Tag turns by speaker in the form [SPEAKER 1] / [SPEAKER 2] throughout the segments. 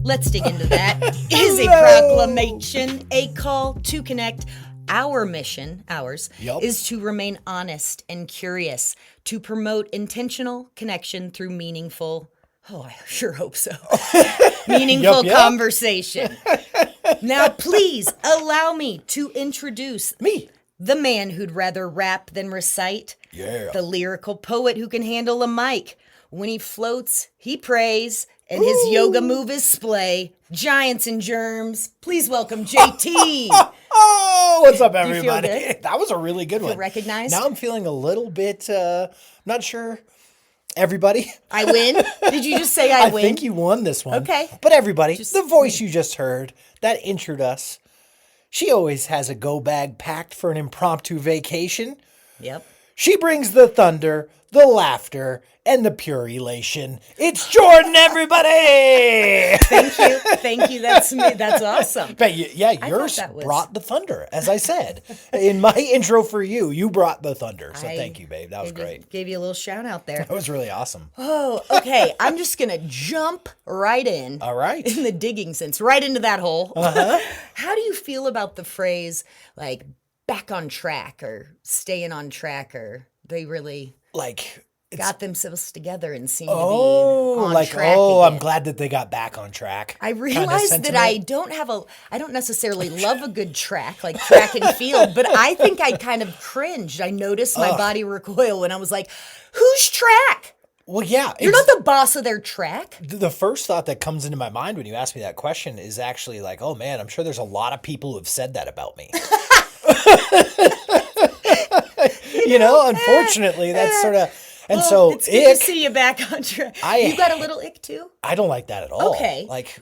[SPEAKER 1] Let's dig into that. Is a proclamation, a call to connect. Our mission, is to remain honest and curious, to promote intentional connection through meaningful, I sure hope so, meaningful conversation. Now, please allow me to introduce the man who'd rather rap than recite, the lyrical poet who can handle a mic. When he floats, he prays, and his yoga move is splay. Giants and germs. Please welcome JT.
[SPEAKER 2] Oh, what's up, everybody?
[SPEAKER 1] Do you feel good?
[SPEAKER 2] That was a really good one.
[SPEAKER 1] Recognized?
[SPEAKER 2] Now I'm feeling a little bit, not sure. Everybody.
[SPEAKER 1] I win? Did you just say I win?
[SPEAKER 2] I think you won this one.
[SPEAKER 1] Okay.
[SPEAKER 2] But everybody, the voice you just heard, that introed us, she always has a go bag packed for an impromptu vacation.
[SPEAKER 1] Yep.
[SPEAKER 2] She brings the thunder, the laughter, and the pure elation. It's Jordan, everybody!
[SPEAKER 1] Thank you. That's me. That's awesome.
[SPEAKER 2] But yours brought the thunder, as I said. In my intro for you, you brought the thunder. So thank you, babe. That was great.
[SPEAKER 1] Gave you a little shout out there.
[SPEAKER 2] That was really awesome.
[SPEAKER 1] Oh, okay. I'm just going to jump right in.
[SPEAKER 2] All right.
[SPEAKER 1] In the digging sense, right into that hole.
[SPEAKER 2] Uh-huh.
[SPEAKER 1] How do you feel about the phrase, like, back on track or staying on track, or they really got themselves together and seem to be on track again?
[SPEAKER 2] I'm glad that they got back on track.
[SPEAKER 1] I realized that I don't necessarily love a good track, like track and field, but I think I kind of cringed. I noticed my body recoil when I was like, who's track?
[SPEAKER 2] Well, yeah.
[SPEAKER 1] You're not the boss of their track.
[SPEAKER 2] The first thought that comes into my mind when you ask me that question is actually like, oh man, I'm sure there's a lot of people who have said that about me. Unfortunately, that's sort of... And so,
[SPEAKER 1] it's good to see you back on track. You got a little ick too?
[SPEAKER 2] I don't like that at all.
[SPEAKER 1] Okay.
[SPEAKER 2] Like,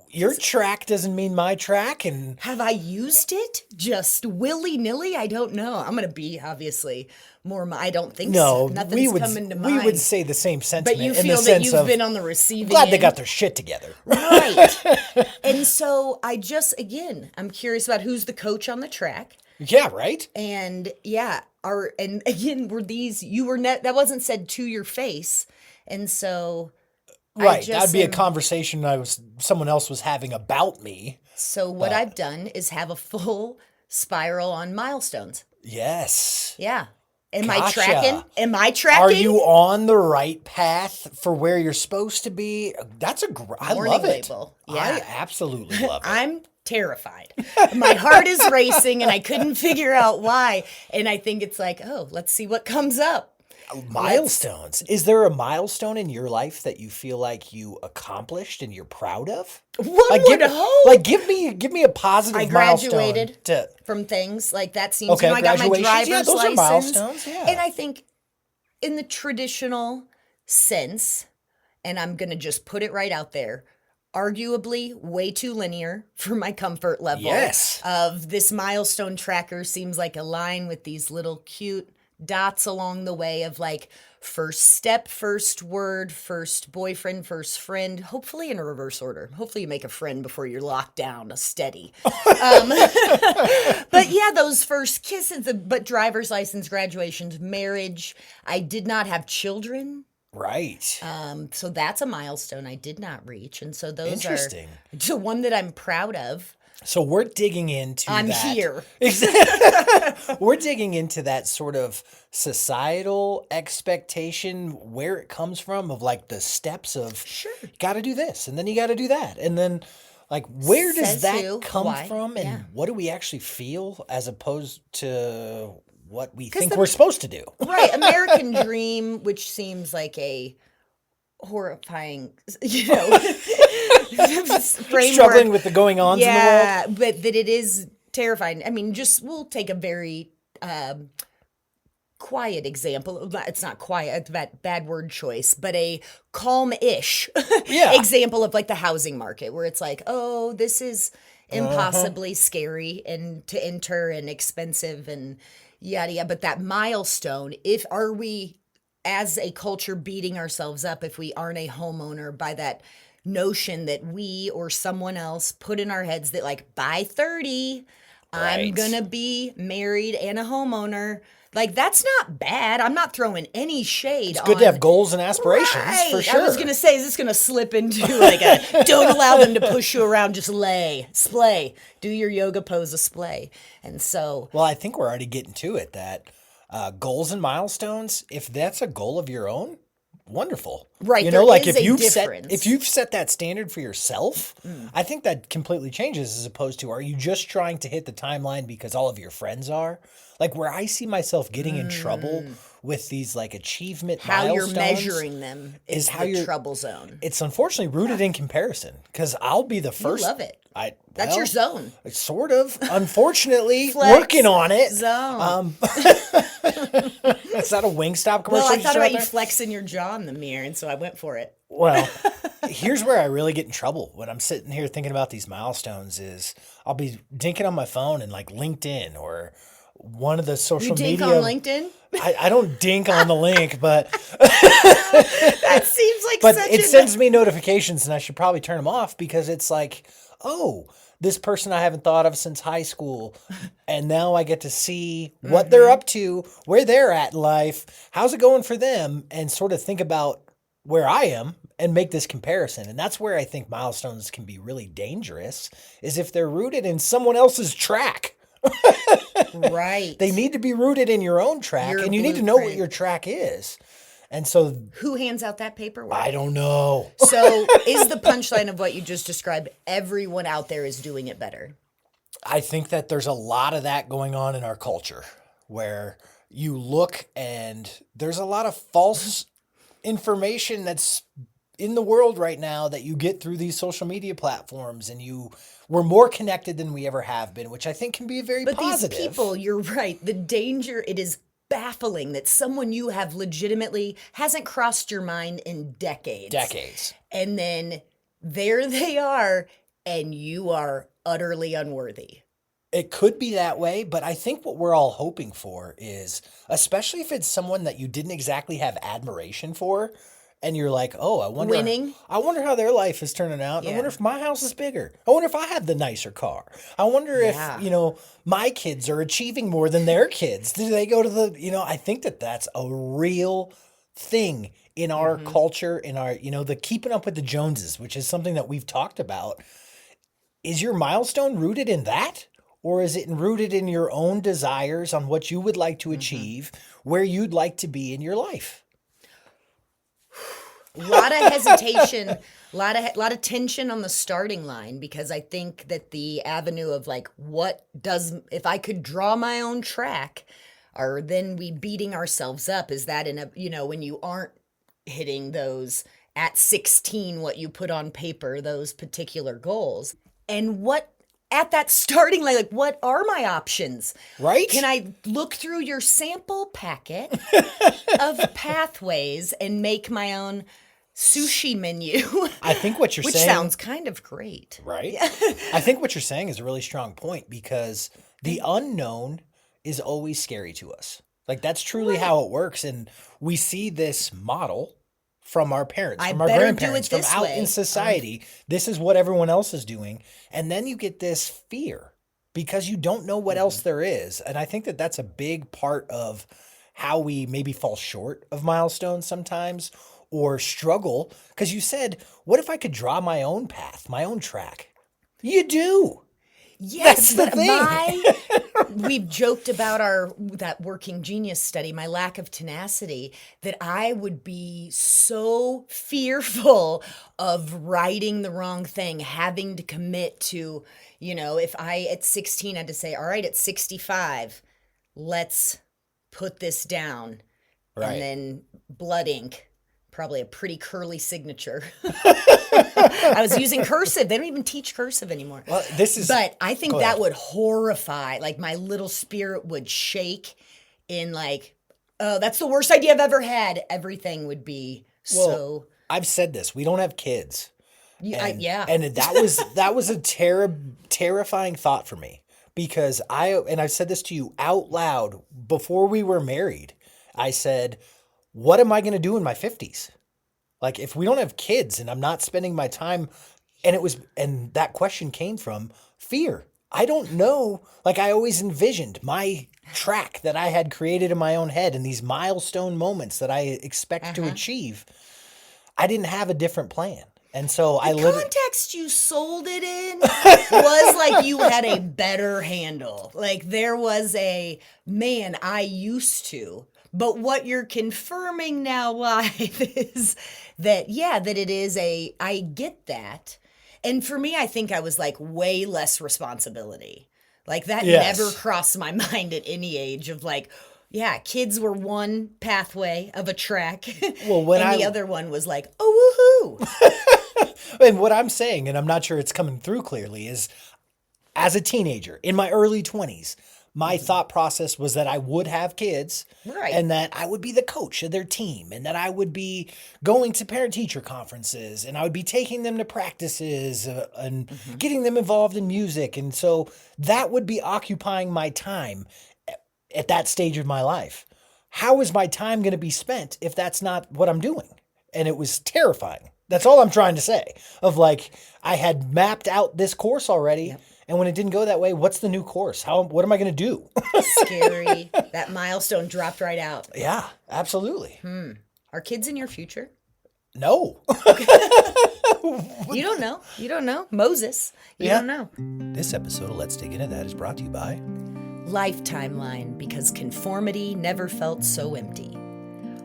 [SPEAKER 2] your track doesn't mean my track, and...
[SPEAKER 1] Have I used it just willy-nilly? I don't know. I'm going to be, obviously, more... I don't think so. Nothing's coming to mind.
[SPEAKER 2] We would say the same sentiment.
[SPEAKER 1] But you feel that you've been on the receiving
[SPEAKER 2] glad
[SPEAKER 1] end.
[SPEAKER 2] they got their shit together.
[SPEAKER 1] Right. And so, I'm curious about who's the coach on the track.
[SPEAKER 2] Yeah, right?
[SPEAKER 1] And, that wasn't said to your face. And so...
[SPEAKER 2] Right, that'd be a conversation someone else was having about me.
[SPEAKER 1] So what I've done is have a full spiral on milestones.
[SPEAKER 2] Yes.
[SPEAKER 1] Yeah. Am
[SPEAKER 2] Gotcha.
[SPEAKER 1] I tracking?
[SPEAKER 2] Are you on the right path for where you're supposed to be? That's I love it.
[SPEAKER 1] Label. Yeah.
[SPEAKER 2] I absolutely love it.
[SPEAKER 1] I'm terrified. My heart is racing and I couldn't figure out why. And I think it's like, let's see what comes up.
[SPEAKER 2] Milestones. Is there a milestone in your life that you feel like you accomplished and you're proud of? Give me a positive milestone.
[SPEAKER 1] I graduated from things like that. Seems I got my driver's
[SPEAKER 2] those
[SPEAKER 1] license.
[SPEAKER 2] Are milestones. Yeah.
[SPEAKER 1] And I think in the traditional sense, and I'm going to just put it right out there, arguably way too linear for my comfort level.
[SPEAKER 2] Yes.
[SPEAKER 1] Of this milestone tracker seems like a line with these little cute dots along the way of like first step, first word, first boyfriend, first friend, hopefully in a reverse order. Hopefully you make a friend before you're locked down, a steady. But yeah, those first kisses, but driver's license, graduations, marriage. I did not have children.
[SPEAKER 2] Right.
[SPEAKER 1] So that's a milestone I did not reach. And so those are the one that I'm proud of.
[SPEAKER 2] So we're digging into
[SPEAKER 1] I'm here.
[SPEAKER 2] We're digging into that sort of societal expectation, where it comes from, of like the steps of got to do this and then you got to do that. And then like where does that come from and what do we actually feel as opposed to what we think we're supposed to do?
[SPEAKER 1] Right. American Dream, which seems like a horrifying, framework.
[SPEAKER 2] Struggling with the going-ons in the world.
[SPEAKER 1] Yeah, but that it is terrifying. I mean, we'll take a very quiet example. It's not quiet, that bad word choice, but a calm-ish example of like the housing market where it's like, this is impossibly scary and to enter and expensive and yada yada. But that milestone, are we as a culture beating ourselves up if we aren't a homeowner by that notion that we or someone else put in our heads that like by 30 I'm going to be married and a homeowner. Like, that's not bad. I'm not throwing any shade.
[SPEAKER 2] It's good to have goals and aspirations, for sure.
[SPEAKER 1] I was going to say, is this going to slip into like a, don't allow them to push you around, just splay. Do your yoga pose a splay. And so.
[SPEAKER 2] Well, I think we're already getting to it, that goals and milestones, if that's a goal of your own, wonderful.
[SPEAKER 1] Right.
[SPEAKER 2] You know, like if you've
[SPEAKER 1] difference.
[SPEAKER 2] set that standard for yourself, I think that completely changes, as opposed to, are you just trying to hit the timeline because all of your friends are? Like, where I see myself getting in trouble with these like achievement
[SPEAKER 1] how
[SPEAKER 2] milestones,
[SPEAKER 1] you're measuring them is
[SPEAKER 2] how
[SPEAKER 1] the trouble zone.
[SPEAKER 2] It's unfortunately rooted in comparison, because I'll be the first.
[SPEAKER 1] You love it. That's your zone.
[SPEAKER 2] It's sort of, unfortunately, working on it.
[SPEAKER 1] Zone.
[SPEAKER 2] It's not a Wingstop commercial.
[SPEAKER 1] Well, I thought about you flexing your jaw in the mirror, and so I went for it.
[SPEAKER 2] Well, here's where I really get in trouble when I'm sitting here thinking about these milestones is I'll be dinking on my phone and like LinkedIn or one of the social media.
[SPEAKER 1] You dink on LinkedIn?
[SPEAKER 2] I don't dink on the link, but
[SPEAKER 1] that seems like
[SPEAKER 2] but it sends me notifications, and I should probably turn them off, because it's like, oh, this person I haven't thought of since high school, and now I get to see what they're up to, where they're at in life, how's it going for them, and sort of think about where I am and make this comparison. And that's where I think milestones can be really dangerous, is if they're rooted in someone else's track.
[SPEAKER 1] Right.
[SPEAKER 2] They need to be rooted in your own track, and you need to know what your track is. And so,
[SPEAKER 1] who hands out that paperwork?
[SPEAKER 2] I don't know.
[SPEAKER 1] So is the punchline of what you just described, everyone out there is doing it better?
[SPEAKER 2] I think that there's a lot of that going on in our culture, where you look and there's a lot of false information that's in the world right now that you get through these social media platforms, and we're more connected than we ever have been, which I think can be very positive.
[SPEAKER 1] These people, you're right. The danger, it is baffling that someone you have legitimately hasn't crossed your mind in decades. And then there they are, and you are utterly unworthy.
[SPEAKER 2] It could be that way, but I think what we're all hoping for is, especially if it's someone that you didn't exactly have admiration for, and you're like, oh, I wonder how their life is turning out. Yeah. I wonder if my house is bigger. I wonder if I have the nicer car. I wonder if, my kids are achieving more than their kids. Do they go to I think that that's a real thing in our culture, in our, the keeping up with the Joneses, which is something that we've talked about. Is your milestone rooted in that? Or is it rooted in your own desires on what you would like to achieve, where you'd like to be in your life?
[SPEAKER 1] A lot of hesitation, a lot of tension on the starting line, because I think that the avenue of like, if I could draw my own track, or then we beating ourselves up, is that when you aren't hitting those at 16, what you put on paper, those particular goals, and what at that starting line, like, what are my options?
[SPEAKER 2] Right?
[SPEAKER 1] Can I look through your sample packet of pathways and make my own sushi menu?
[SPEAKER 2] I think what you're saying...
[SPEAKER 1] Which sounds kind of great.
[SPEAKER 2] Right? Yeah. I think what you're saying is a really strong point, because the unknown is always scary to us. Like, that's truly how it works. And we see this model from our parents, from our grandparents, from out in society. This is what everyone else is doing. And then you get this fear because you don't know what else there is. And I think that that's a big part of how we maybe fall short of milestones sometimes, or struggle. Because you said, what if I could draw my own path, my own track? You do.
[SPEAKER 1] Yes,
[SPEAKER 2] that's the thing.
[SPEAKER 1] We've joked about that working genius study, my lack of tenacity, that I would be so fearful of writing the wrong thing, having to commit to, if I at 16 had to say, all right, at 65, let's put this down. Right. And then blood ink. Probably a pretty curly signature. I was using cursive. They don't even teach cursive anymore.
[SPEAKER 2] Well,
[SPEAKER 1] but I think that would horrify. Like, my little spirit would shake in like, oh, that's the worst idea I've ever had. Everything would be so.
[SPEAKER 2] I've said this. We don't have kids.
[SPEAKER 1] Yeah.
[SPEAKER 2] And that was a terrifying thought for me, because I've said this to you out loud before we were married. I said, what am I going to do in my 50s? Like, if we don't have kids and I'm not spending my time, and that question came from fear. I don't know. Like, I always envisioned my track that I had created in my own head and these milestone moments that I expect to achieve. I didn't have a different plan. And so
[SPEAKER 1] the context you sold it in was like you had a better handle. Like there was a, man, I used to. But what you're confirming now live is that, yeah, that it is a, I get that. And for me, I think I was like way less responsibility. Like that never crossed my mind at any age of like, yeah, kids were one pathway of a track. Well, and the other one was like, oh, woohoo.
[SPEAKER 2] And what I'm saying, and I'm not sure it's coming through clearly, is as a teenager in my early 20s, my thought process was that I would have kids and that I would be the coach of their team and that I would be going to parent-teacher conferences and I would be taking them to practices and getting them involved in music. And so that would be occupying my time at that stage of my life. How is my time going to be spent if that's not what I'm doing? And it was terrifying. That's all I'm trying to say. Of like, I had mapped out this course already. Yep. And when it didn't go that way, what's the new course? What am I going to do?
[SPEAKER 1] Scary. That milestone dropped right out.
[SPEAKER 2] Yeah, absolutely.
[SPEAKER 1] Are kids in your future?
[SPEAKER 2] No.
[SPEAKER 1] You don't know. You don't know. Moses. You don't know.
[SPEAKER 2] This episode of Let's Dig Into That is brought to you by
[SPEAKER 1] Lifetimeline, because conformity never felt so empty.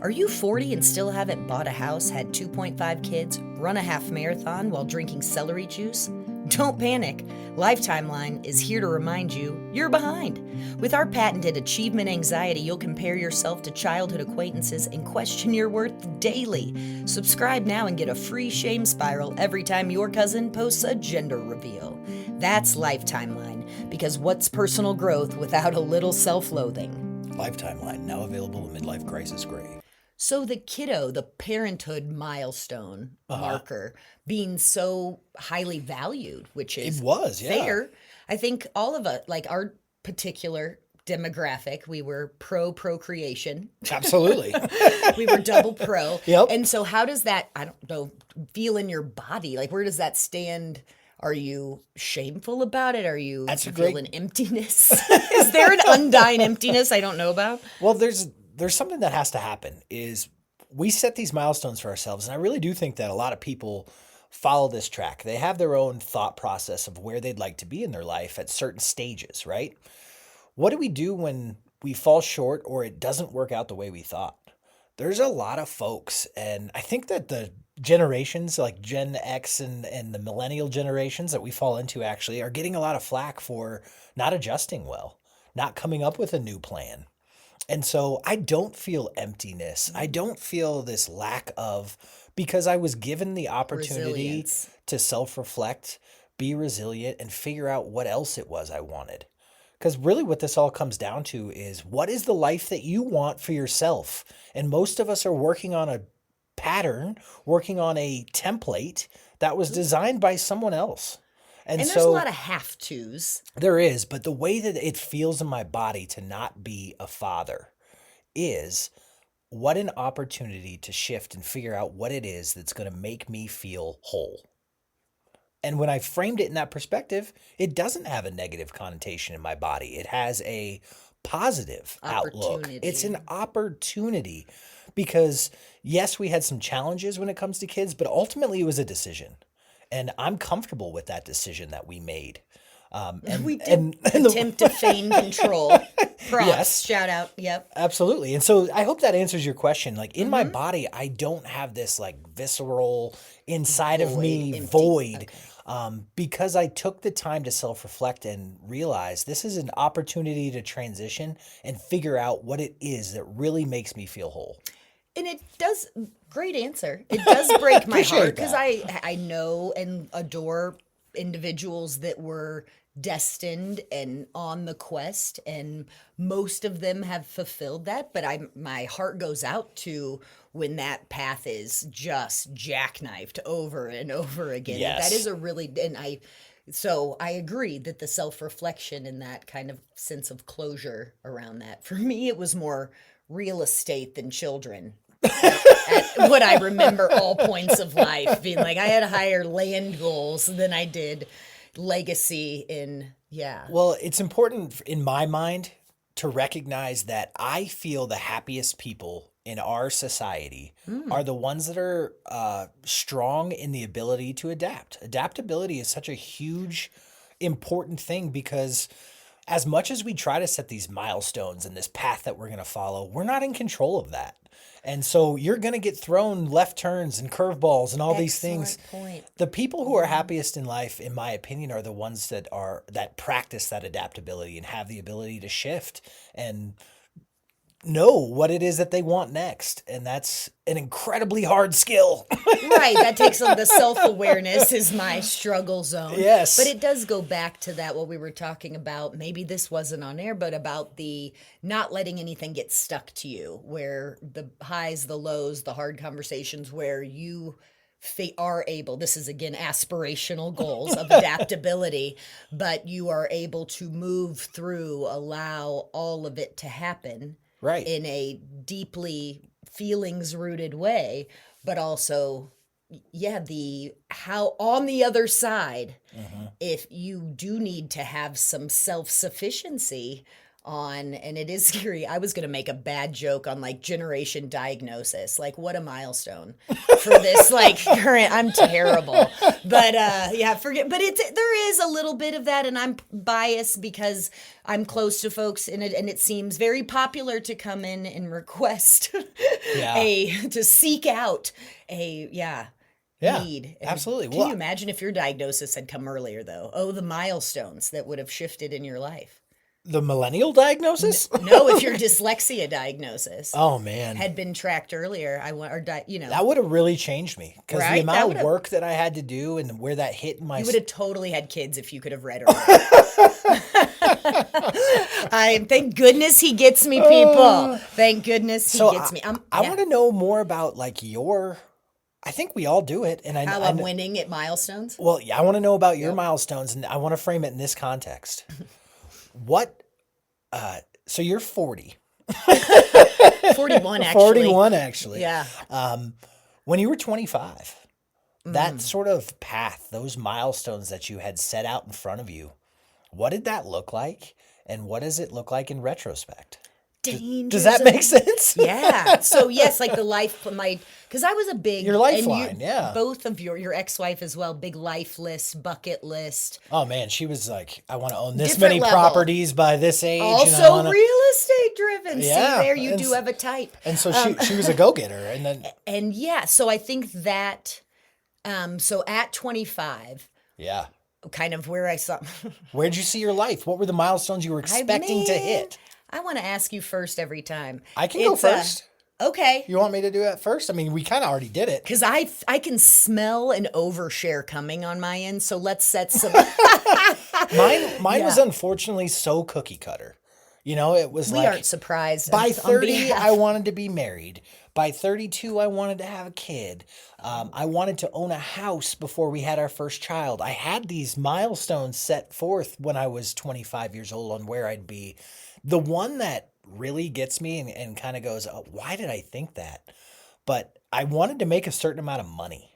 [SPEAKER 1] Are you 40 and still haven't bought a house, had 2.5 kids, run a half marathon while drinking celery juice? Don't panic. Lifetimeline is here to remind you you're behind. With our patented achievement anxiety, you'll compare yourself to childhood acquaintances and question your worth daily. Subscribe now and get a free shame spiral every time your cousin posts a gender reveal. That's Lifetimeline, because what's personal growth without a little self-loathing?
[SPEAKER 2] Lifetimeline, now available in midlife crisis gray.
[SPEAKER 1] So the kiddo, the parenthood milestone marker, being so highly valued, which is fair. I think all of us, like our particular demographic, we were pro-procreation.
[SPEAKER 2] Absolutely.
[SPEAKER 1] We were double pro.
[SPEAKER 2] Yep.
[SPEAKER 1] And so how does that, I don't know, feel in your body? Like where does that stand? Are you shameful about it? Are you feel an emptiness? Is there an undying emptiness I don't know about?
[SPEAKER 2] Well, there's something that has to happen is we set these milestones for ourselves. And I really do think that a lot of people follow this track. They have their own thought process of where they'd like to be in their life at certain stages, right? What do we do when we fall short or it doesn't work out the way we thought? There's a lot of folks, and I think that the generations like Gen X and the millennial generations that we fall into actually are getting a lot of flack for not adjusting well, not coming up with a new plan. And so I don't feel emptiness. I don't feel this lack of, because I was given the opportunity to self-reflect, be resilient, and figure out what else it was I wanted. Because really what this all comes down to is, what is the life that you want for yourself? And most of us are working on a pattern, working on a template that was designed by someone else.
[SPEAKER 1] And there's a lot of have-tos.
[SPEAKER 2] There is, but the way that it feels in my body to not be a father is, what an opportunity to shift and figure out what it is that's going to make me feel whole. And when I framed it in that perspective, it doesn't have a negative connotation in my body. It has a positive outlook. It's an opportunity because, yes, we had some challenges when it comes to kids, but ultimately it was a decision. And I'm comfortable with that decision that we made.
[SPEAKER 1] And we did attempt to feign control. Props, shout out, yep.
[SPEAKER 2] Absolutely. And so I hope that answers your question. Like in my body, I don't have this like visceral inside of me void. Because I took the time to self-reflect and realize this is an opportunity to transition and figure out what it is that really makes me feel whole.
[SPEAKER 1] And it does, great answer. It does break my heart because I know and adore individuals that were destined and on the quest, and most of them have fulfilled that. But my heart goes out to when that path is just jackknifed over and over again.
[SPEAKER 2] Yes.
[SPEAKER 1] That is a really, so I agree that the self-reflection and that kind of sense of closure around that, for me, it was more real estate than children. At what I remember all points of life being like, I had higher land goals than I did, legacy in,
[SPEAKER 2] Well, it's important in my mind to recognize that I feel the happiest people in our society are the ones that are strong in the ability to adapt. Adaptability is such a huge, important thing because as much as we try to set these milestones and this path that we're going to follow, we're not in control of that. And so you're going to get thrown left turns and curveballs and all these things.
[SPEAKER 1] Point.
[SPEAKER 2] The people who are happiest in life, in my opinion, are the ones that practice that adaptability and have the ability to shift and know what it is that they want next. And that's an incredibly hard skill.
[SPEAKER 1] Right. That takes the self-awareness is my struggle zone.
[SPEAKER 2] Yes.
[SPEAKER 1] But it does go back to that, what we were talking about. Maybe this wasn't on air, but about the not letting anything get stuck to you, where the highs, the lows, the hard conversations where you are able, this is again aspirational goals of adaptability, but you are able to move through, allow all of it to happen.
[SPEAKER 2] Right.
[SPEAKER 1] In a deeply feelings rooted way, but also, the how on the other side, if you do need to have some self-sufficiency on, and it is scary. I was going to make a bad joke on like generation diagnosis, like what a milestone for this like current, I'm terrible, but forget, but there is a little bit of that, and I'm biased because I'm close to folks in it, and it seems very popular to come in and request to seek out need.
[SPEAKER 2] Absolutely.
[SPEAKER 1] Can you imagine if your diagnosis had come earlier though? Oh, the milestones that would have shifted in your life.
[SPEAKER 2] The millennial diagnosis?
[SPEAKER 1] No, if your dyslexia diagnosis
[SPEAKER 2] had
[SPEAKER 1] been tracked earlier,
[SPEAKER 2] that would have really changed me because the amount of work that I had to do and where that hit my.
[SPEAKER 1] You would have totally had kids if you could have read or write. Thank goodness he gets me, people. Thank goodness he gets me.
[SPEAKER 2] I want to know more about like I think we all do it, and
[SPEAKER 1] how I'm winning at milestones.
[SPEAKER 2] Well, I want to know about your milestones, and I want to frame it in this context. So you're 40.
[SPEAKER 1] 41, actually.
[SPEAKER 2] 41, actually.
[SPEAKER 1] Yeah.
[SPEAKER 2] When you were 25, that sort of path, those milestones that you had set out in front of you, what did that look like? And what does it look like in retrospect? Does that make sense?
[SPEAKER 1] Yeah. So yes, like the life, because I was a big
[SPEAKER 2] your lifeline,
[SPEAKER 1] both of your ex-wife as well, big life list, bucket list.
[SPEAKER 2] Oh man, she was like, I want to own this
[SPEAKER 1] Different
[SPEAKER 2] many
[SPEAKER 1] level.
[SPEAKER 2] Properties by this age.
[SPEAKER 1] Also real estate driven.
[SPEAKER 2] Yeah.
[SPEAKER 1] See there, you do have a type.
[SPEAKER 2] And so she was a go-getter, and then
[SPEAKER 1] so I think that so at 25.
[SPEAKER 2] Yeah.
[SPEAKER 1] Kind of where I saw.
[SPEAKER 2] Where'd you see your life? What were the milestones you were expecting to hit?
[SPEAKER 1] I want to ask you first every time.
[SPEAKER 2] I can go first.
[SPEAKER 1] Okay.
[SPEAKER 2] You want me to do that first? I mean, we kind of already did it.
[SPEAKER 1] Because I can smell an overshare coming on my end, so let's set some.
[SPEAKER 2] Mine was unfortunately so cookie cutter. You know, it was
[SPEAKER 1] we aren't surprised.
[SPEAKER 2] By 30, I wanted to be married. By 32, I wanted to have a kid. I wanted to own a house before we had our first child. I had these milestones set forth when I was 25 years old on where I'd be. The one that really gets me and kind of goes, oh, why did I think that? But I wanted to make a certain amount of money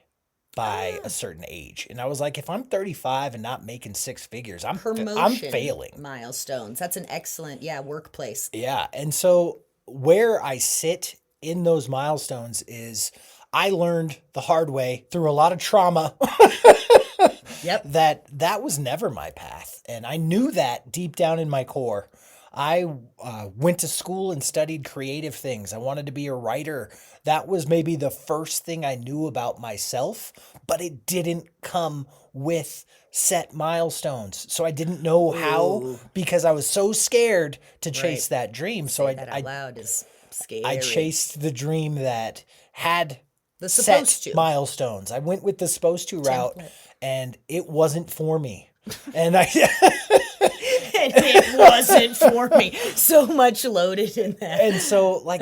[SPEAKER 2] by a certain age. And I was like, if I'm 35 and not making six figures, I'm failing.
[SPEAKER 1] Milestones. That's an excellent, workplace.
[SPEAKER 2] Yeah. And so where I sit in those milestones is I learned the hard way through a lot of trauma that was never my path. And I knew that deep down in my core. I went to school and studied creative things. I wanted to be a writer. That was maybe the first thing I knew about myself, but it didn't come with set milestones. So I didn't know how because I was so scared to chase that dream. So
[SPEAKER 1] that out loud is scary.
[SPEAKER 2] I chased the dream that had
[SPEAKER 1] the supposed to
[SPEAKER 2] milestones. I went with the supposed to route, and it wasn't for me. And
[SPEAKER 1] it wasn't for me. So much loaded in that.
[SPEAKER 2] And so, like,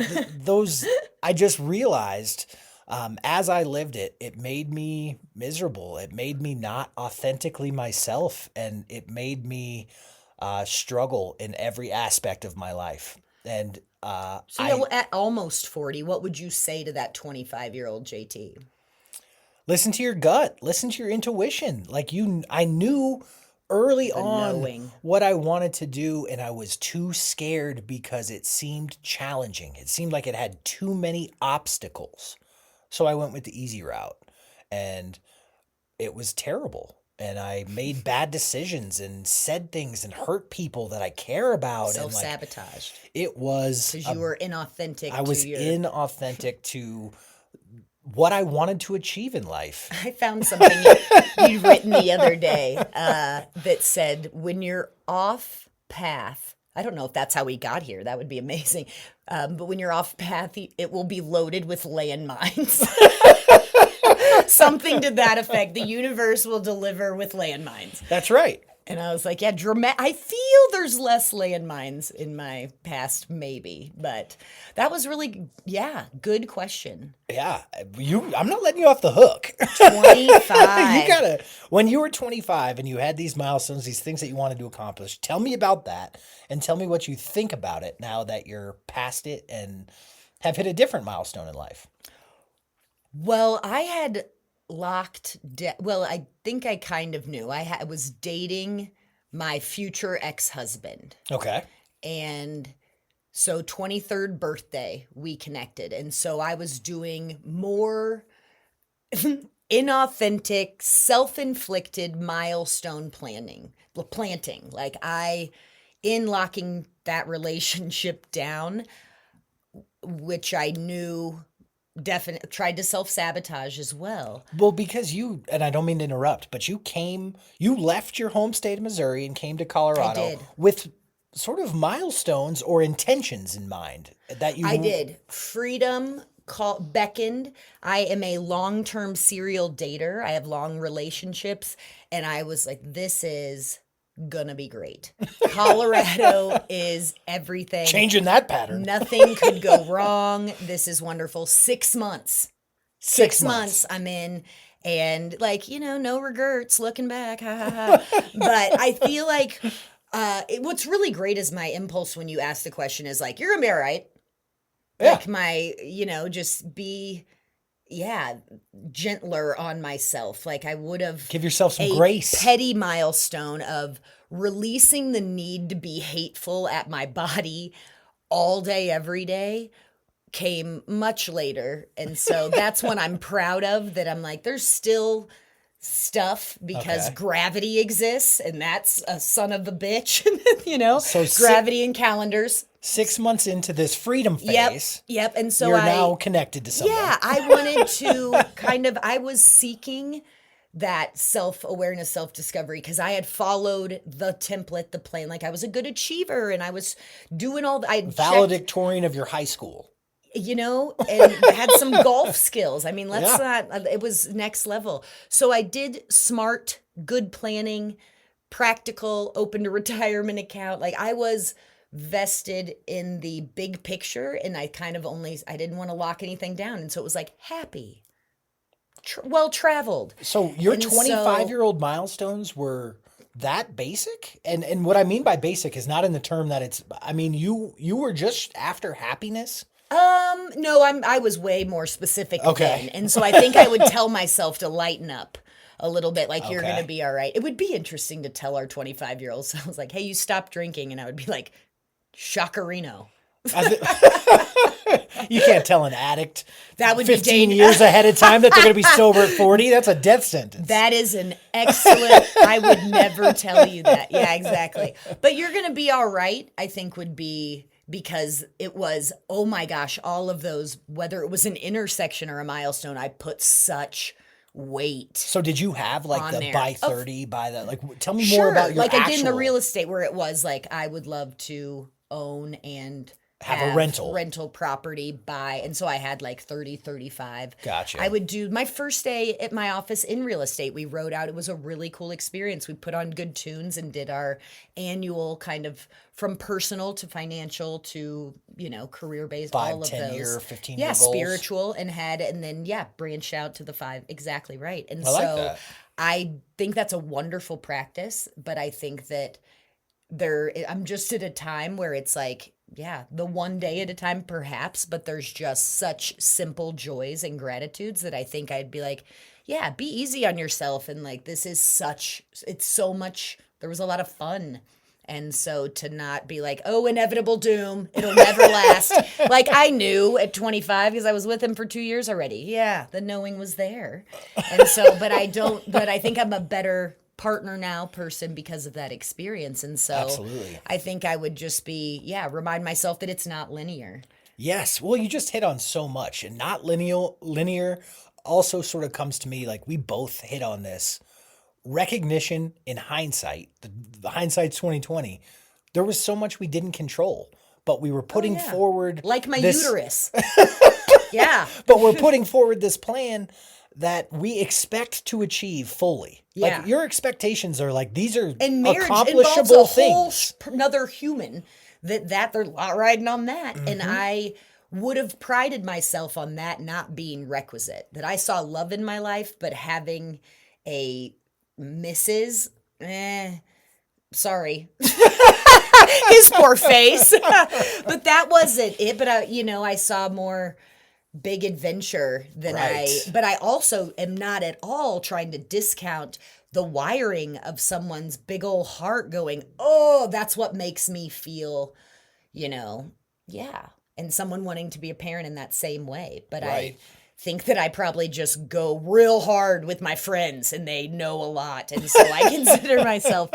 [SPEAKER 2] I just realized as I lived it, it made me miserable. It made me not authentically myself, and it made me struggle in every aspect of my life. And
[SPEAKER 1] at almost 40, what would you say to that 25-year-old JT?
[SPEAKER 2] Listen to your gut. Listen to your intuition. Like I knew early on
[SPEAKER 1] knowing.
[SPEAKER 2] what I wanted to do, and I was too scared because it seemed challenging. It seemed like it had too many obstacles. So I went with the easy route, and it was terrible. And I made bad decisions and said things and hurt people that I care about.
[SPEAKER 1] Self-sabotaged.
[SPEAKER 2] It was
[SPEAKER 1] because you were inauthentic.
[SPEAKER 2] I was inauthentic to what I wanted to achieve in life.
[SPEAKER 1] I found something you'd written the other day that said, when you're off path, I don't know if that's how we got here. That would be amazing. But when you're off path, it will be loaded with landmines. Something to that effect. The universe will deliver with landmines.
[SPEAKER 2] That's right.
[SPEAKER 1] And I was like, yeah, I feel there's less landmines in my past, maybe. But that was really, good question.
[SPEAKER 2] Yeah. I'm not letting you off the hook.
[SPEAKER 1] 25.
[SPEAKER 2] When you were 25 and you had these milestones, these things that you wanted to accomplish, tell me about that and tell me what you think about it now that you're past it and have hit a different milestone in life.
[SPEAKER 1] Well, I had I think I kind of knew. I was dating my future ex-husband.
[SPEAKER 2] Okay.
[SPEAKER 1] And so 23rd birthday, we connected. And so I was doing more inauthentic, self-inflicted milestone planting. Like in locking that relationship down, which I knew definitely tried to self-sabotage as well.
[SPEAKER 2] Well, because and I don't mean to interrupt, but you left your home state of Missouri and came to Colorado.
[SPEAKER 1] I did.
[SPEAKER 2] With sort of milestones or intentions in mind that you...
[SPEAKER 1] I did. Freedom beckoned. I am a long-term serial dater. I have long relationships, and I was like, this is gonna be great. Colorado is everything.
[SPEAKER 2] Changing that pattern.
[SPEAKER 1] Nothing could go wrong. This is wonderful. 6 months. 6 months I'm in, and no regrets looking back. Ha, ha, ha. But I feel like what's really great is my impulse when you ask the question is like, you're gonna be all right.
[SPEAKER 2] Yeah.
[SPEAKER 1] Like my, just be gentler on myself. Like I would have
[SPEAKER 2] give yourself some grace.
[SPEAKER 1] Petty milestone of releasing the need to be hateful at my body all day, every day came much later. And so that's when I'm proud of that. I'm like, there's still stuff because gravity exists, and that's a son of a bitch, so gravity and calendars.
[SPEAKER 2] 6 months into this freedom phase.
[SPEAKER 1] Yep. And so
[SPEAKER 2] you're now connected to someone.
[SPEAKER 1] Yeah, I wanted to I was seeking that self-awareness, self-discovery, because I had followed the template, the plan. Like I was a good achiever, and I was doing all the...
[SPEAKER 2] valedictorian of your high school.
[SPEAKER 1] And had some golf skills. I mean, it was next level. So I did smart, good planning, practical, open to retirement account. Like I was vested in the big picture, and I kind of I didn't want to lock anything down. And so it was like happy, well-traveled.
[SPEAKER 2] So your 25-year-old milestones were that basic? And what I mean by basic is not in the term that it's, I mean, you were just after happiness?
[SPEAKER 1] No, I was way more specific then. And so I think I would tell myself to lighten up a little bit, like you're going to be all right. It would be interesting to tell our 25-year-olds. I was like, hey, you stopped drinking. And I would be like, Shakarino.
[SPEAKER 2] You can't tell an addict
[SPEAKER 1] that would
[SPEAKER 2] 15 years ahead of time that they're going to be sober at 40. That's a death sentence.
[SPEAKER 1] That is an excellent, I would never tell you that. Yeah, exactly. But you're going to be all right, I think would be... because it was, oh my gosh, all of those, whether it was an intersection or a milestone, I put such weight.
[SPEAKER 2] So did you have like the
[SPEAKER 1] there.
[SPEAKER 2] by 30, by that? Like, tell me more about your
[SPEAKER 1] like I did in the real estate where it was like, I would love to own and
[SPEAKER 2] have a rental
[SPEAKER 1] property and so I had like 30, 35.
[SPEAKER 2] Gotcha.
[SPEAKER 1] I would do my first day at my office in real estate. We rode out. It was a really cool experience. We put on good tunes and did our annual kind of from personal to financial to, career-based, all of
[SPEAKER 2] 10
[SPEAKER 1] those.
[SPEAKER 2] year, 15 year goals.
[SPEAKER 1] Spiritual and then branched out to the 5. Exactly right. And
[SPEAKER 2] I like that.
[SPEAKER 1] I think that's a wonderful practice, but I think that I'm just at a time where it's like, the one day at a time perhaps, but there's just such simple joys and gratitudes that I think I'd be like, be easy on yourself. And like, it's so much There was a lot of fun. And so to not be like, oh, inevitable doom, it'll never last. Like I knew at 25 because I was with him for 2 years already. Yeah, the knowing was there. And so, but I think I'm a better partner now person because of that experience. And so
[SPEAKER 2] Absolutely.
[SPEAKER 1] I think I would just remind myself that it's not linear.
[SPEAKER 2] Yes. Well, you just hit on so much, and not linear also sort of comes to me like we both hit on this. Recognition in hindsight, the hindsight's 2020, there was so much we didn't control, but we were putting forward
[SPEAKER 1] like my
[SPEAKER 2] this,
[SPEAKER 1] uterus. Yeah.
[SPEAKER 2] But we're putting forward this plan that we expect to achieve fully.
[SPEAKER 1] Yeah.
[SPEAKER 2] Like your expectations are like, these are
[SPEAKER 1] and marriage
[SPEAKER 2] accomplishable
[SPEAKER 1] involves a whole
[SPEAKER 2] things.
[SPEAKER 1] Another human that they're riding on that. And I would have prided myself on that not being requisite, that I saw love in my life, but having a Mrs. Sorry. His poor face. But that wasn't it. But I saw more big adventure than but I also am not at all trying to discount the wiring of someone's big old heart going, oh, that's what makes me feel, and someone wanting to be a parent in that same way. But I think that I probably just go real hard with my friends and they know a lot. And so I consider myself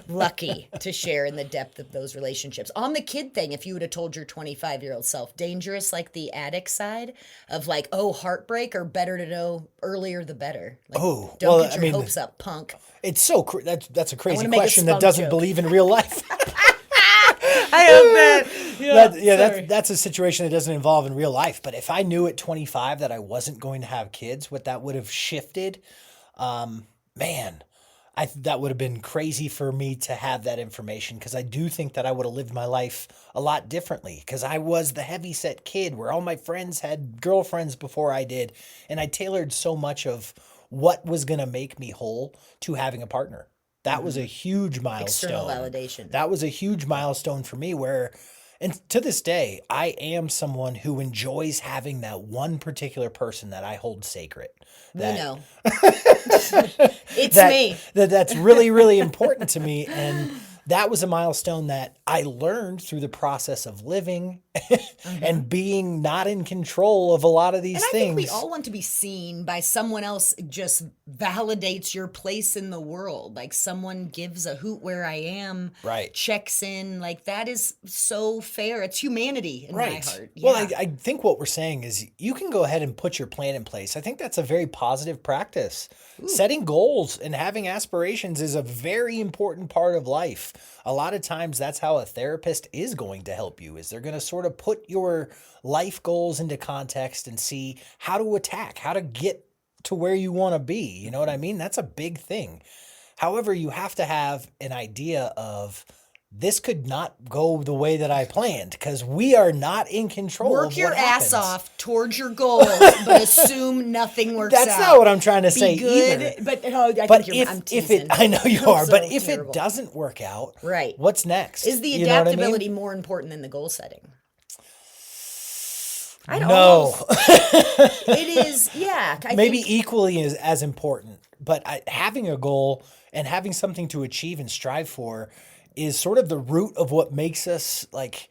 [SPEAKER 1] lucky to share in the depth of those relationships. On the kid thing, if you would have told your 25-year-old self, dangerous like the addict side of like, oh, heartbreak, or better to know earlier the better. Like, don't get your hopes up, punk.
[SPEAKER 2] It's so that's a crazy question that doesn't believe in real life.
[SPEAKER 1] I hope that.
[SPEAKER 2] That's a situation that doesn't involve in real life. But if I knew at 25 that I wasn't going to have kids, what that would have shifted, that would have been crazy for me to have that information, because I do think that I would have lived my life a lot differently, because I was the heavyset kid where all my friends had girlfriends before I did, and I tailored so much of what was going to make me whole to having a partner. That was a huge milestone.
[SPEAKER 1] External validation.
[SPEAKER 2] That was a huge milestone for me and to this day, I am someone who enjoys having that one particular person that I hold sacred.
[SPEAKER 1] We know. It's me.
[SPEAKER 2] That's really, really important to me. And that was a milestone that I learned through the process of living and being not in control of a lot of these things.
[SPEAKER 1] I think we all want to be seen by someone else. Just validates your place in the world. Like someone gives a hoot where I am, checks in. Like that is so fair. It's humanity in my heart. Yeah.
[SPEAKER 2] Well, I think what we're saying is you can go ahead and put your plan in place. I think that's a very positive practice. Ooh. Setting goals and having aspirations is a very important part of life. A lot of times that's how a therapist is going to help you, is they're going to sort of put your life goals into context and see how to get to where you want to be. You know what I mean? That's a big thing. However, you have to have an idea of this could not go the way that I planned, because we are not in control of what happens.
[SPEAKER 1] Work your ass off towards your goals, but assume nothing works out.
[SPEAKER 2] That's not what I'm trying to say
[SPEAKER 1] good,
[SPEAKER 2] either.
[SPEAKER 1] But I'm teasing.
[SPEAKER 2] I know you are, but if it doesn't work out, what's next?
[SPEAKER 1] Is the adaptability more important than the goal setting?
[SPEAKER 2] No.
[SPEAKER 1] It is, yeah.
[SPEAKER 2] Maybe equally as important, but having a goal and having something to achieve and strive for is sort of the root of what makes us like.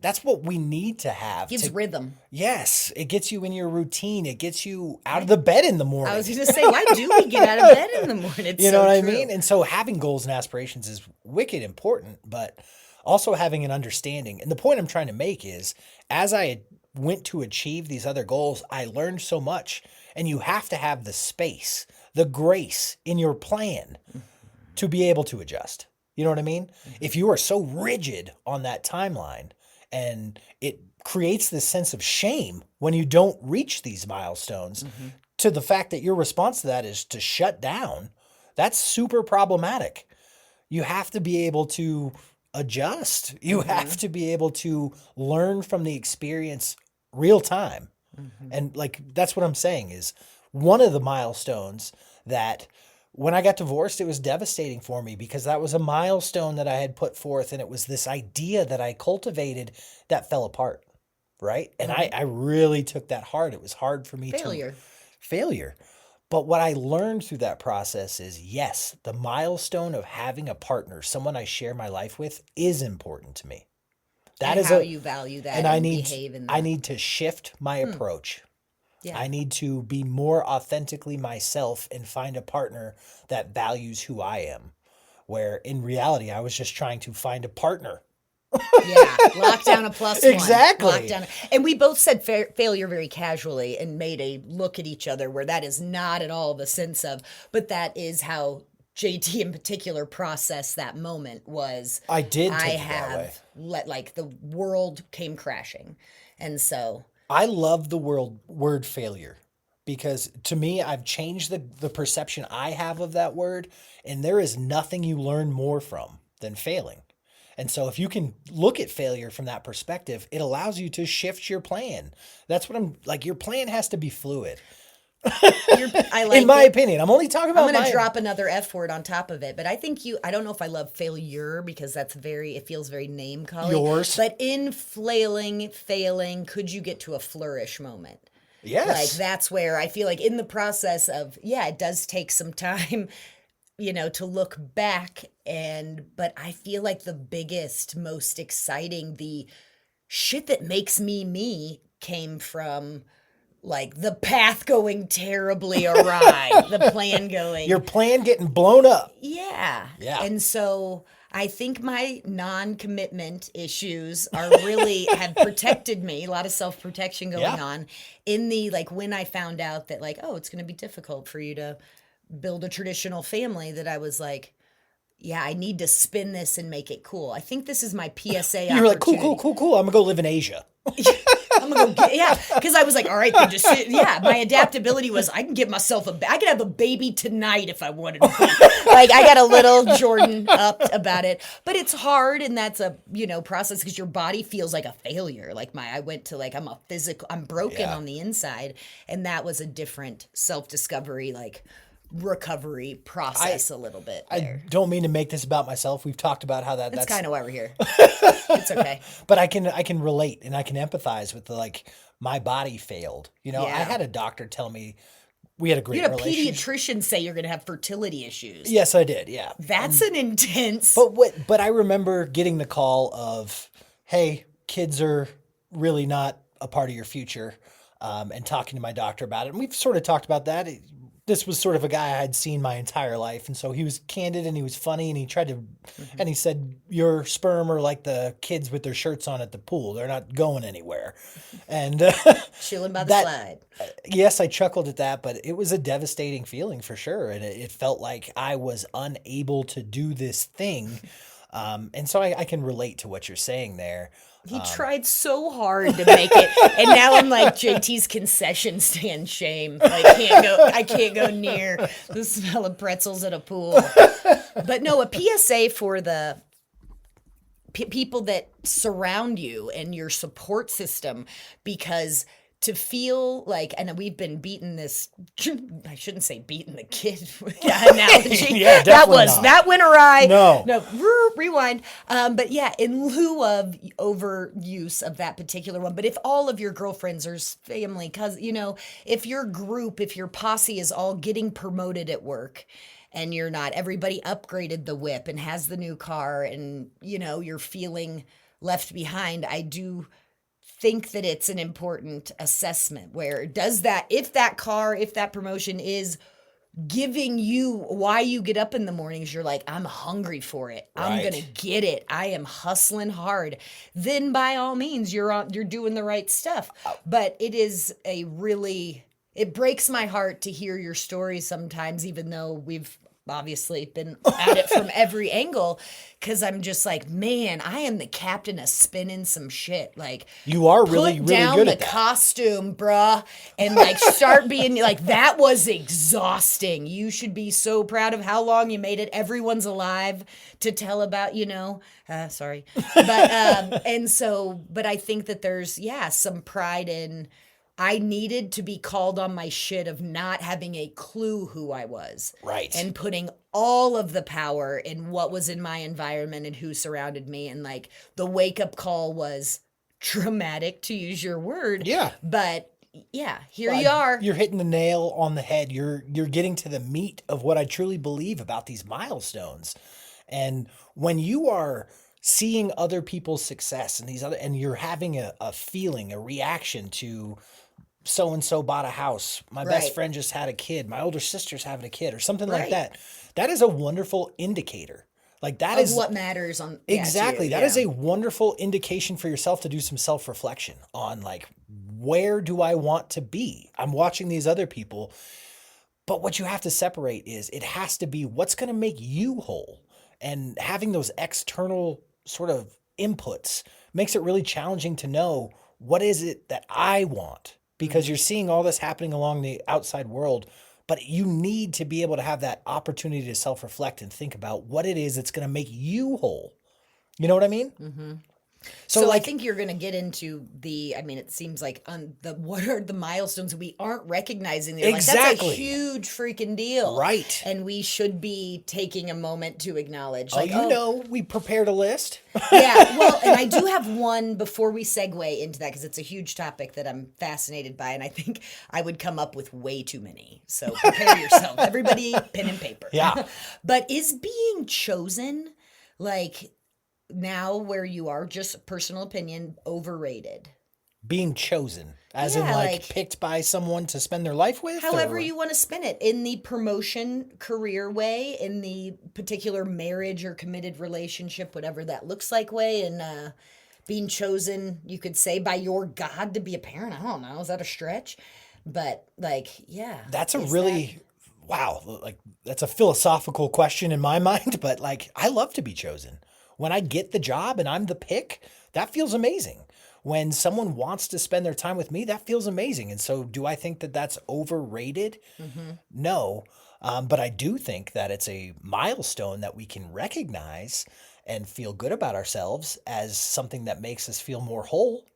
[SPEAKER 2] That's what we need to have.
[SPEAKER 1] Gives rhythm.
[SPEAKER 2] Yes. It gets you in your routine. It gets you out of the bed in the morning.
[SPEAKER 1] I was going to say, why do we get out of bed in the morning? It's
[SPEAKER 2] you know what I mean? And so having goals and aspirations is wicked important, but also having an understanding. And the point I'm trying to make is, as I went to achieve these other goals, I learned so much. And you have to have the space, the grace in your plan to be able to adjust. You know what I mean? Mm-hmm. If you are so rigid on that timeline, and it creates this sense of shame when you don't reach these milestones, to the fact that your response to that is to shut down, that's super problematic. You have to be able to adjust. You have to be able to learn from the experience real time. And like, that's what I'm saying is one of the milestones that when I got divorced, it was devastating for me, because that was a milestone that I had put forth, and it was this idea that I cultivated that fell apart, right? And I really took that hard. It was hard for me
[SPEAKER 1] Failure.
[SPEAKER 2] But what I learned through that process is, yes, the milestone of having a partner, someone I share my life with, is important to me. That
[SPEAKER 1] and
[SPEAKER 2] is
[SPEAKER 1] how you value that and behave in that.
[SPEAKER 2] I need to shift my approach.
[SPEAKER 1] Yeah.
[SPEAKER 2] I need to be more authentically myself and find a partner that values who I am. Where in reality, I was just trying to find a partner.
[SPEAKER 1] Yeah, lock down a plus one.
[SPEAKER 2] Exactly.
[SPEAKER 1] Lock down. And we both said failure very casually and made a look at each other where that is not at all the sense of, but that is how JT in particular processed that moment was.
[SPEAKER 2] I did take it that way.
[SPEAKER 1] Like the world came crashing. And so.
[SPEAKER 2] I love the word failure because to me, I've changed the perception I have of that word. And there is nothing you learn more from than failing. And so if you can look at failure from that perspective, it allows you to shift your plan. That's what I'm like. Your plan has to be fluid. In my opinion, I'm only talking about.
[SPEAKER 1] I'm going to drop another F word on top of it, but I think I don't know if I love failure because it feels very name calling.
[SPEAKER 2] Yours.
[SPEAKER 1] But in failing, could you get to a flourish moment?
[SPEAKER 2] Yes.
[SPEAKER 1] Like that's where I feel like in the process of, it does take some time, to look back but I feel like the biggest, most exciting, the shit that makes me came from like the path going terribly awry, the plan going.
[SPEAKER 2] Your plan getting blown up.
[SPEAKER 1] Yeah.
[SPEAKER 2] Yeah.
[SPEAKER 1] And so I think my non-commitment issues have protected me, a lot of self-protection going on in the, like when I found out that like, oh, it's going to be difficult for you to build a traditional family, that I was like, I need to spin this and make it cool. I think this is my PSA.
[SPEAKER 2] You were like, cool. I'm going to go live in Asia.
[SPEAKER 1] I'm going to go because I was like, all right, then just my adaptability was I can give myself I could have a baby tonight if I wanted to. Like I got a little Jordan up about it, but it's hard. And that's a, process because your body feels like a failure. Like I went to like, I'm broken on the inside. And that was a different self-discovery, like recovery process a little bit there.
[SPEAKER 2] I don't mean to make this about myself. We've talked about how that's
[SPEAKER 1] kind of why we're here. It's okay.
[SPEAKER 2] But I can relate and I can empathize with my body failed. I had a doctor tell me we had a great relationship.
[SPEAKER 1] You had a pediatrician say you're going to have fertility issues.
[SPEAKER 2] Yes, I did. Yeah.
[SPEAKER 1] That's an intense.
[SPEAKER 2] But I remember getting the call of, hey, kids are really not a part of your future, and talking to my doctor about it. And we've sort of talked about that. This was sort of a guy I had seen my entire life. And so he was candid and he was funny and he tried to, and he said, your sperm are like the kids with their shirts on at the pool. They're not going anywhere. And
[SPEAKER 1] chilling by the slide.
[SPEAKER 2] Yes, I chuckled at that, but it was a devastating feeling for sure. And it felt like I was unable to do this thing. And so I can relate to what you're saying there.
[SPEAKER 1] He tried so hard to make it, and now I'm like JT's concession stand shame. I can't go near the smell of pretzels at a pool. But no, a PSA for the people that surround you and your support system, because to feel like, and we've been beating this, I shouldn't say beating the kid analogy.
[SPEAKER 2] Yeah,
[SPEAKER 1] that went awry.
[SPEAKER 2] No,
[SPEAKER 1] rewind. But in lieu of overuse of that particular one, but if all of your girlfriends or family, if your group, if your posse is all getting promoted at work and you're not, everybody upgraded the whip and has the new car and, you're feeling left behind, I do think that it's an important assessment where if that promotion is giving you why you get up in the mornings, you're like, I'm hungry for it. Right. I'm going to get it. I am hustling hard. Then by all means, you're doing the right stuff. But it is it breaks my heart to hear your story sometimes, even though we've obviously been at it from every angle, because I'm just like, man, I am the captain of spinning some shit. Like, you are really, really good at that. Put down the costume, bruh, and like start being like, that was exhausting. You should be so proud of how long you made it. Everyone's alive to tell about, sorry. But, but I think that there's, some pride in, I needed to be called on my shit of not having a clue who I was.
[SPEAKER 2] Right.
[SPEAKER 1] And putting all of the power in what was in my environment and who surrounded me. And like the wake up call was traumatic, to use your word.
[SPEAKER 2] Yeah.
[SPEAKER 1] But yeah, here you are.
[SPEAKER 2] You're hitting the nail on the head. You're getting to the meat of what I truly believe about these milestones. And when you are seeing other people's success and you're having a feeling, a reaction to so and so bought a house, my best friend just had a kid, my older sister's having a kid, or something like that. That is a wonderful indicator. Like that is
[SPEAKER 1] what matters on
[SPEAKER 2] exactly. That is a wonderful indication for yourself to do some self-reflection on, like, where do I want to be? I'm watching these other people, but what you have to separate is it has to be what's going to make you whole. And having those external sort of inputs makes it really challenging to know what is it that I want, because you're seeing all this happening along the outside world. But you need to be able to have that opportunity to self-reflect and think about what it is that's going to make you whole. You know what I mean?
[SPEAKER 1] Mm-hmm. So I think you're going to get into it seems like what are the milestones we aren't recognizing?
[SPEAKER 2] Exactly.
[SPEAKER 1] Like, that's a huge freaking deal.
[SPEAKER 2] Right.
[SPEAKER 1] And we should be taking a moment to acknowledge.
[SPEAKER 2] We prepared a list.
[SPEAKER 1] Yeah. Well, and I do have one before we segue into that, because it's a huge topic that I'm fascinated by. And I think I would come up with way too many. So prepare yourself. Everybody, pen and paper.
[SPEAKER 2] Yeah.
[SPEAKER 1] But is being chosen, like, now where you are, just personal opinion, overrated?
[SPEAKER 2] Being chosen, as in picked by someone to spend their life with?
[SPEAKER 1] However you want to spin it. In the promotion career way, in the particular marriage or committed relationship, whatever that looks like way, and being chosen, you could say, by your God to be a parent. I don't know. Is that a stretch? But,
[SPEAKER 2] That's wow. Like, that's a philosophical question in my mind, but, like, I love to be chosen. When I get the job and I'm the pick, that feels amazing. When someone wants to spend their time with me, that feels amazing. And so do I think that that's overrated? Mm-hmm. No. But I do think that it's a milestone that we can recognize and feel good about ourselves as something that makes us feel more whole.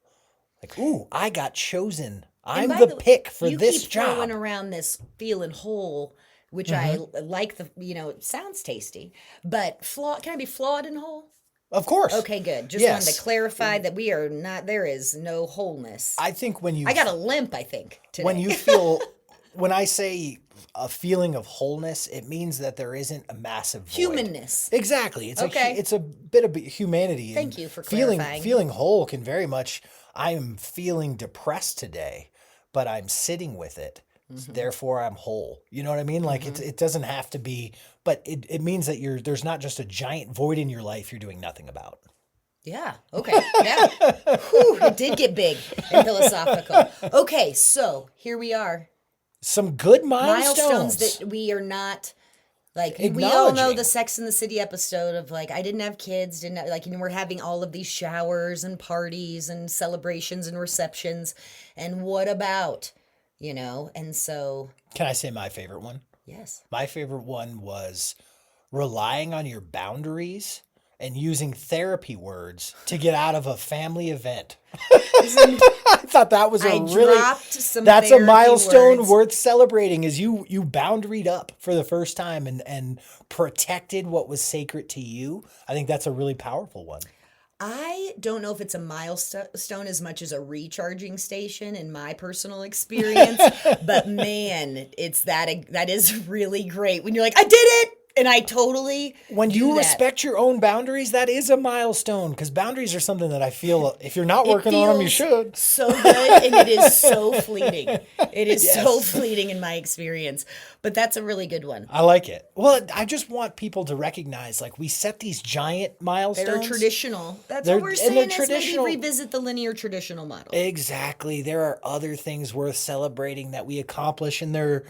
[SPEAKER 2] Like, ooh, I got chosen. I'm the pick for this job.
[SPEAKER 1] You keep throwing around this feeling whole, which I like. It sounds tasty, but can I be flawed and whole?
[SPEAKER 2] Of course.
[SPEAKER 1] Okay, good. Just wanted to clarify that we are not, there is no wholeness.
[SPEAKER 2] I think I
[SPEAKER 1] got a limp, I think, today.
[SPEAKER 2] When I say a feeling of wholeness, it means that there isn't a massive void.
[SPEAKER 1] Humanness.
[SPEAKER 2] Exactly. It's a bit of humanity.
[SPEAKER 1] Thank you for clarifying.
[SPEAKER 2] Feeling whole can very much, I am feeling depressed today, but I'm sitting with it. Mm-hmm. Therefore, I'm whole. You know what I mean? Like, it doesn't have to be, but it means that there's not just a giant void in your life you're doing nothing about.
[SPEAKER 1] Yeah. Okay. Yeah. Whew, it did get big and philosophical. Okay, so here we are.
[SPEAKER 2] Some good milestones
[SPEAKER 1] that we are not, like, we all know the Sex and the City episode of, like, I didn't have kids, we're having all of these showers and parties and celebrations and receptions, and what about, and so.
[SPEAKER 2] Can I say my favorite one?
[SPEAKER 1] Yes.
[SPEAKER 2] My favorite one was relying on your boundaries and using therapy words to get out of a family event. I thought that was that's a milestone worth celebrating, is you boundaried up for the first time and protected what was sacred to you. I think that's a really powerful one.
[SPEAKER 1] I don't know if it's a milestone as much as a recharging station in my personal experience, but man, that is really great when you're like, I did it. And I totally
[SPEAKER 2] When you respect your own boundaries, that is a milestone, because boundaries are something that I feel if you're not working on them, you should.
[SPEAKER 1] So good, and it is so fleeting. It is so fleeting in my experience. But that's a really good one.
[SPEAKER 2] I like it. Well, I just want people to recognize, like, we set these giant milestones.
[SPEAKER 1] They're traditional. That's what we're saying, is maybe revisit the linear traditional model.
[SPEAKER 2] Exactly. There are other things worth celebrating that we accomplish, and they're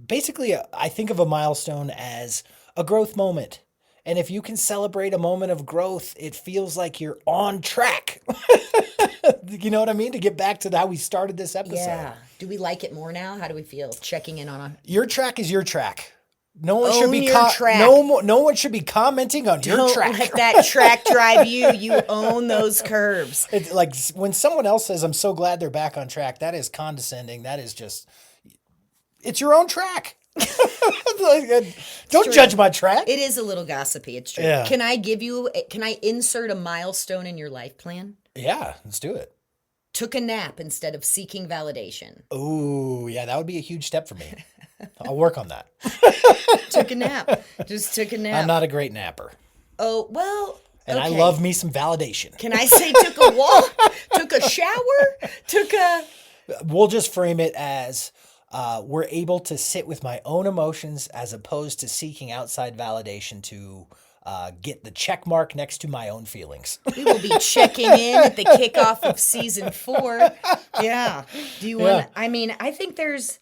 [SPEAKER 2] basically, I think of a milestone as a growth moment. And if you can celebrate a moment of growth, it feels like you're on track. You know what I mean? To get back to how we started this episode.
[SPEAKER 1] Yeah. Do we like it more now? How do we feel? Checking in on
[SPEAKER 2] your track is your track. No one should be no one should be commenting on your track.
[SPEAKER 1] Don't let that track drive you. You own those curves.
[SPEAKER 2] It's like when someone else says, "I'm so glad they're back on track," that is condescending. That is just, it's your own track. Don't judge my track.
[SPEAKER 1] It is a little gossipy. It's true. Yeah. Can I insert a milestone in your life plan?
[SPEAKER 2] Yeah, let's do it.
[SPEAKER 1] took a nap instead of seeking validation.
[SPEAKER 2] Oh, yeah, that would be a huge step for me. I'll work on that.
[SPEAKER 1] Took a nap. Just took a nap.
[SPEAKER 2] I'm not a great napper.
[SPEAKER 1] Oh, well,
[SPEAKER 2] And
[SPEAKER 1] okay.
[SPEAKER 2] I love me some validation.
[SPEAKER 1] Can I say took a walk? Took a shower?
[SPEAKER 2] We'll just frame it as we're able to sit with my own emotions as opposed to seeking outside validation to get the check mark next to my own feelings.
[SPEAKER 1] We will be checking in at the kickoff of season 4. Yeah. Do you want? I mean, I think there's.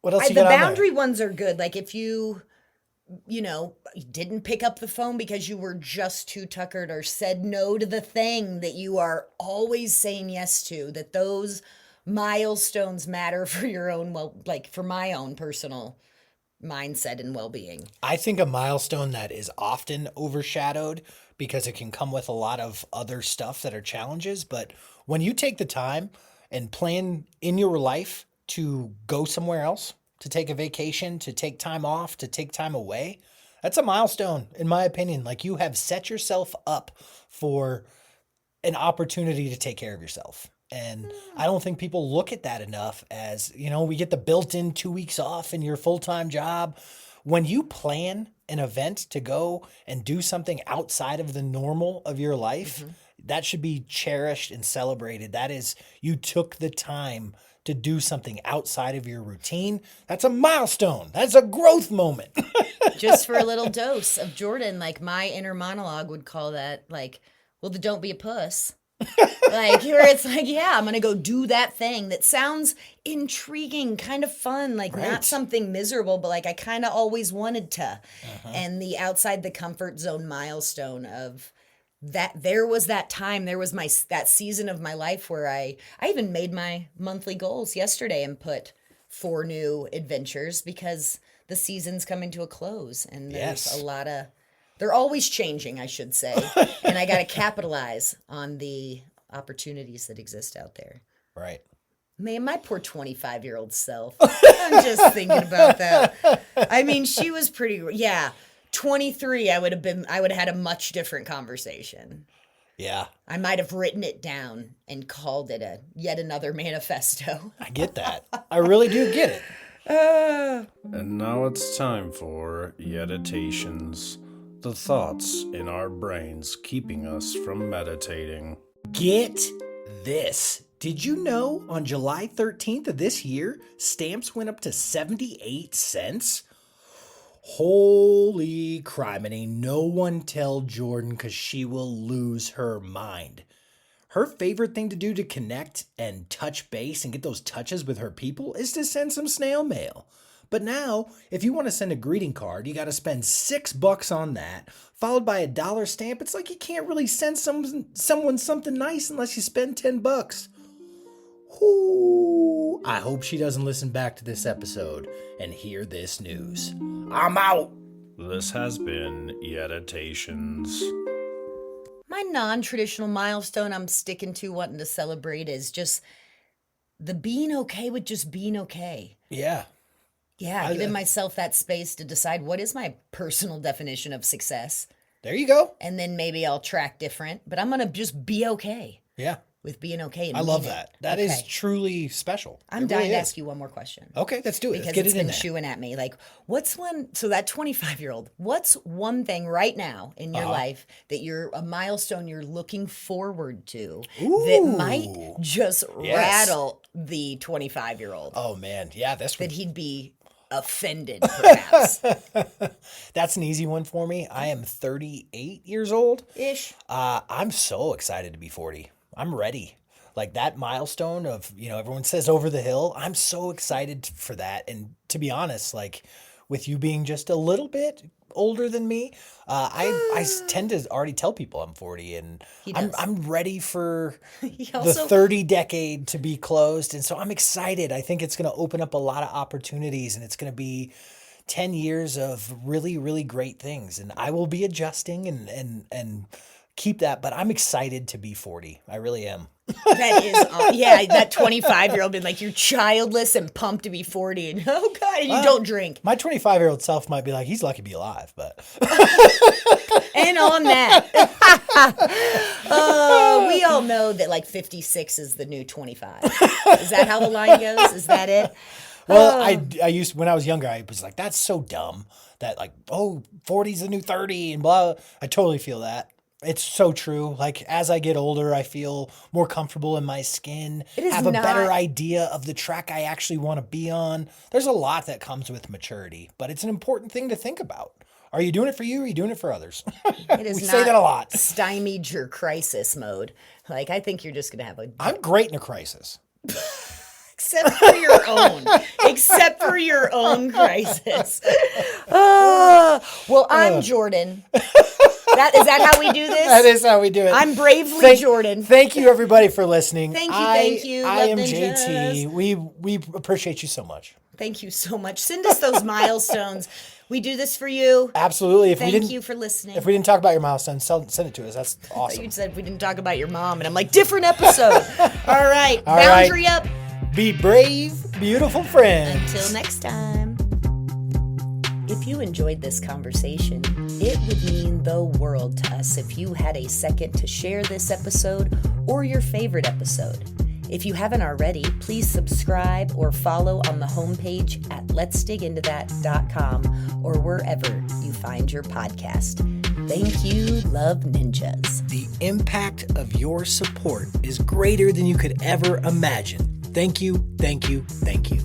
[SPEAKER 2] What else you
[SPEAKER 1] the
[SPEAKER 2] got on there?
[SPEAKER 1] boundary ones are good. Like if you didn't pick up the phone because you were just too tuckered, or said no to the thing that you are always saying yes to, that those milestones matter for your own, for my own personal mindset and well-being.
[SPEAKER 2] I think a milestone that is often overshadowed because it can come with a lot of other stuff that are challenges. But when you take the time and plan in your life to go somewhere else, to take a vacation, to take time off, to take time away, that's a milestone, in my opinion. Like, you have set yourself up for an opportunity to take care of yourself. And I don't think people look at that enough as, we get the built-in 2 weeks off in your full-time job. When you plan an event to go and do something outside of the normal of your life, that should be cherished and celebrated. That is, you took the time to do something outside of your routine. That's a milestone. That's a growth moment.
[SPEAKER 1] Just for a little dose of Jordan, like my inner monologue would call that, don't be a puss. Where it's I'm going to go do that thing that sounds intriguing, kind of fun, not something miserable, but I kind of always wanted to. And the outside the comfort zone milestone of that, there was that time, there was that season of my life where I even made my monthly goals yesterday and put 4 new adventures because the season's coming to a close and there's a lot of, they're always changing, I should say. And I got to capitalize on the opportunities that exist out there.
[SPEAKER 2] Right.
[SPEAKER 1] Man, my poor 25-year-old self. I'm just thinking about that. I mean, she was pretty, 23, I would have had a much different conversation.
[SPEAKER 2] Yeah.
[SPEAKER 1] I might have written it down and called it yet another manifesto.
[SPEAKER 2] I get that. I really do get it.
[SPEAKER 3] And now it's time for Yeditations, the thoughts in our brains keeping us from meditating.
[SPEAKER 2] Get this. Did you know on July 13th of this year, stamps went up to 78 cents? Holy criminy, no one tell Jordan because she will lose her mind. Her favorite thing to do to connect and touch base and get those touches with her people is to send some snail mail. But now, if you want to send a greeting card, you got to spend $6 on that, followed by a $1 stamp. It's like you can't really send someone something nice unless you spend $10. Ooh, I hope she doesn't listen back to this episode and hear this news. I'm out.
[SPEAKER 3] This has been Yeditations.
[SPEAKER 1] My non-traditional milestone I'm sticking to, wanting to celebrate, is just the being okay with just being okay.
[SPEAKER 2] Yeah.
[SPEAKER 1] Yeah, giving myself that space to decide what is my personal definition of success.
[SPEAKER 2] There you go.
[SPEAKER 1] And then maybe I'll track different, but I'm going to just be okay.
[SPEAKER 2] Yeah.
[SPEAKER 1] With being okay. And
[SPEAKER 2] I love
[SPEAKER 1] mean
[SPEAKER 2] that.
[SPEAKER 1] it.
[SPEAKER 2] That is truly special.
[SPEAKER 1] I'm dying to ask you one more question.
[SPEAKER 2] Okay, let's do it.
[SPEAKER 1] Because
[SPEAKER 2] let's get
[SPEAKER 1] it's
[SPEAKER 2] it in
[SPEAKER 1] been
[SPEAKER 2] there.
[SPEAKER 1] chewing at me. So that 25-year-old, what's one thing right now in your life that you're a milestone you're looking forward to that might just rattle the 25-year-old?
[SPEAKER 2] Oh, man. Yeah,
[SPEAKER 1] that he'd be offended, perhaps.
[SPEAKER 2] That's an easy one for me. I am 38 years old.
[SPEAKER 1] Ish.
[SPEAKER 2] I'm so excited to be 40. I'm ready. Like that milestone of, everyone says over the hill. I'm so excited for that. And to be honest, with you being just a little bit older than me, I tend to already tell people I'm 40 and I'm ready for the 30 decade to be closed. And so I'm excited. I think it's going to open up a lot of opportunities and it's going to be 10 years of really, really great things. And I will be adjusting and keep that. But I'm excited to be 40. I really am.
[SPEAKER 1] That is, that 25-year-old being like, you're childless and pumped to be 40. And oh, God, and you don't drink.
[SPEAKER 2] My 25-year-old self might be like, he's lucky to be alive, but.
[SPEAKER 1] And on that, we all know that like 56 is the new 25. Is that how the line goes? Is that it?
[SPEAKER 2] Well, I used, when I was younger, I was like, that's so dumb that like, 40's the new 30 and blah. I totally feel that. It's so true. Like, as I get older, I feel more comfortable in my skin, have a better idea of the track I actually want to be on. There's a lot that comes with maturity, but it's an important thing to think about. Are you doing it for you or are you doing it for others?
[SPEAKER 1] It is
[SPEAKER 2] we say that a lot.
[SPEAKER 1] Stymied your crisis mode. Like, I think you're just going to have
[SPEAKER 2] I'm great in a crisis.
[SPEAKER 1] Except for your own. Except for your own crisis. Well, I'm Jordan. Is that how we do this?
[SPEAKER 2] That is how we do it.
[SPEAKER 1] I'm bravely Jordan.
[SPEAKER 2] Thank you, everybody, for listening.
[SPEAKER 1] Thank you.
[SPEAKER 2] I am JT. We appreciate you so much.
[SPEAKER 1] Thank you so much. Send us those milestones. We do this for you.
[SPEAKER 2] Absolutely.
[SPEAKER 1] Thank you for listening.
[SPEAKER 2] If we didn't talk about your milestones, send it to us. That's awesome.
[SPEAKER 1] You said we didn't talk about your mom, and I'm like, different episode. All right. Boundary up.
[SPEAKER 2] Be brave, beautiful friends.
[SPEAKER 1] Until next time. If you enjoyed this conversation, it would mean the world to us if you had a second to share this episode or your favorite episode. If you haven't already, please subscribe or follow on the homepage at letsdigintothat.com or wherever you find your podcast. Thank you, Love Ninjas.
[SPEAKER 2] The impact of your support is greater than you could ever imagine. Thank you, thank you, thank you.